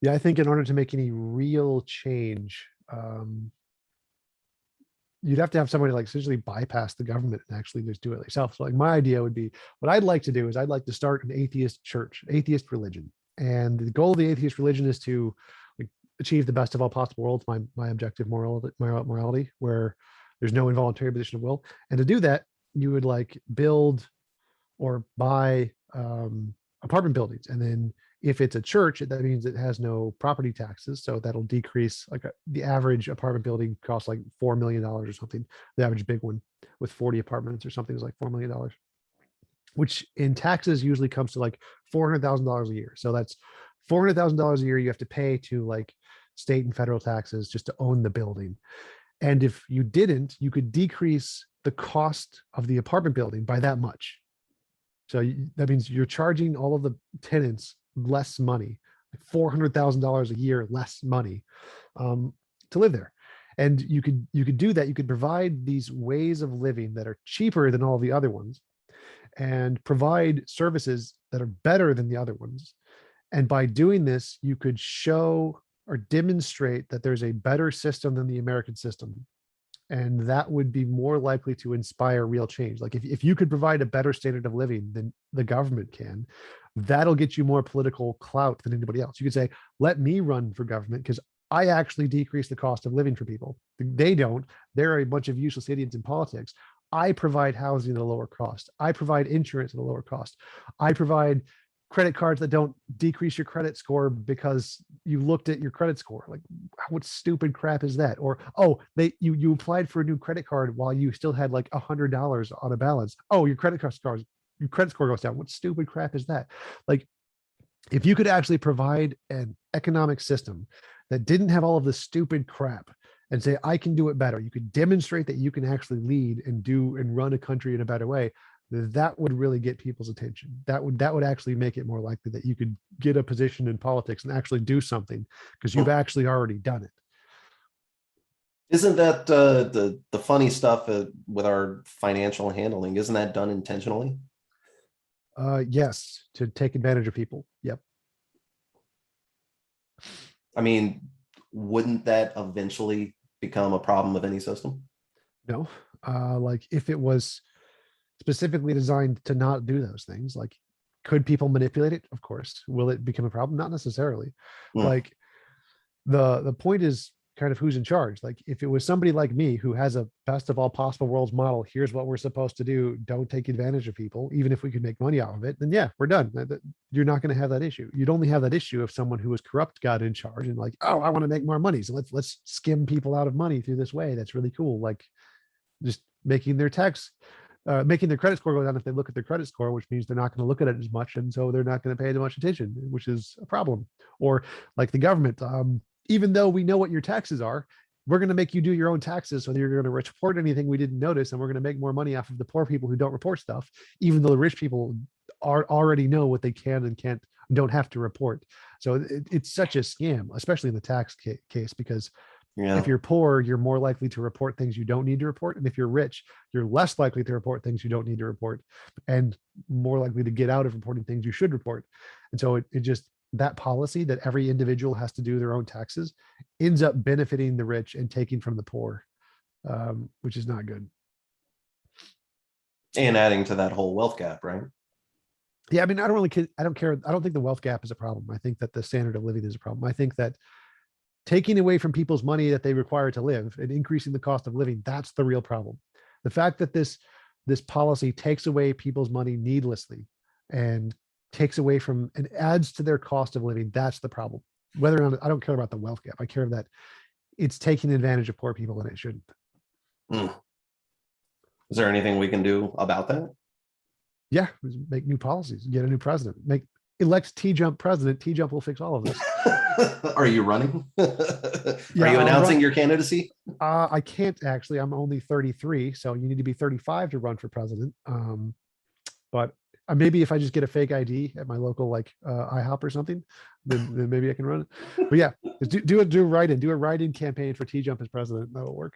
Yeah, I think in order to make any real change, you'd have to have somebody like essentially bypass the government and actually just do it yourself. So like my idea would be, what I'd like to do is I'd like to start an atheist church, atheist religion. And the goal of the atheist religion is to like achieve the best of all possible worlds, my objective morality, where there's no involuntary position of will. And to do that, you would like build or buy apartment buildings. And then if it's a church, that means it has no property taxes. So that'll decrease, like the average apartment building costs like $4 million or something. The average big one with 40 apartments or something is like $4 million, which in taxes usually comes to like $400,000 a year. So that's $400,000 a year you have to pay to like state and federal taxes just to own the building. And if you didn't, you could decrease the cost of the apartment building by that much. So that means you're charging all of the tenants less money, like $400,000 a year less money to live there. And you could do that. You could provide these ways of living that are cheaper than all the other ones and provide services that are better than the other ones. And by doing this, you could show or demonstrate that there's a better system than the American system. And that would be more likely to inspire real change. Like if you could provide a better standard of living than the government can, that'll get you more political clout than anybody else. You could say, let me run for government because I actually decrease the cost of living for people. They don't. They're a bunch of useless idiots in politics. I provide housing at a lower cost. I provide insurance at a lower cost. I provide credit cards that don't decrease your credit score because you looked at your credit score. Like, what stupid crap is that? Or, oh, you applied for a new credit card while you still had like $100 on a balance. Oh, your credit score goes down. What stupid crap is that? Like, if you could actually provide an economic system that didn't have all of this stupid crap and say, I can do it better. You could demonstrate that you can actually lead and run a country in a better way. That would really get people's attention. That would actually make it more likely that you could get a position in politics and actually do something because you've actually already done it. Isn't that the funny stuff with our financial handling? Isn't that done intentionally? Yes, to take advantage of people. Yep. I mean, wouldn't that eventually become a problem with any system? No, like if it was specifically designed to not do those things, like could people manipulate it? Of course. Will it become a problem? Not necessarily. Like the point is kind of who's in charge. Like if it was somebody like me who has a best of all possible worlds model, here's what we're supposed to do, don't take advantage of people, even if we could make money out of it, then yeah, we're done. You're not going to have that issue. You'd only have that issue if someone who was corrupt got in charge and like, oh, I want to make more money, so let's skim people out of money through this way. That's really cool. Like just making their credit score go down if they look at their credit score, which means they're not going to look at it as much. And so they're not going to pay as much attention, which is a problem. Or like the government, even though we know what your taxes are, we're going to make you do your own taxes. So you're going to report anything we didn't notice. And we're going to make more money off of the poor people who don't report stuff, even though the rich people already know what they can and can't, don't have to report. So it's such a scam, especially in the tax case, because if you're poor, you're more likely to report things you don't need to report. And if you're rich, you're less likely to report things you don't need to report and more likely to get out of reporting things you should report. And so it just, that policy that every individual has to do their own taxes ends up benefiting the rich and taking from the poor, which is not good. And adding to that whole wealth gap, right? Yeah, I mean, I don't care. I don't think the wealth gap is a problem. I think that the standard of living is a problem. I think that taking away from people's money that they require to live and increasing the cost of living, that's the real problem. The fact that this policy takes away people's money needlessly and takes away from and adds to their cost of living, that's the problem. Whether or not, I don't care about the wealth gap. I care that it's taking advantage of poor people and it shouldn't. Is there anything we can do about that? Yeah, make new policies, get a new president, elect TJump president. TJump will fix all of this. Are you running? Are you announcing your candidacy? I can't actually. I'm only 33, so you need to be 35 to run for president. But maybe if I just get a fake ID at my local like IHOP or something, then maybe I can run it. But yeah, do a write-in campaign for TJump as president. That'll work.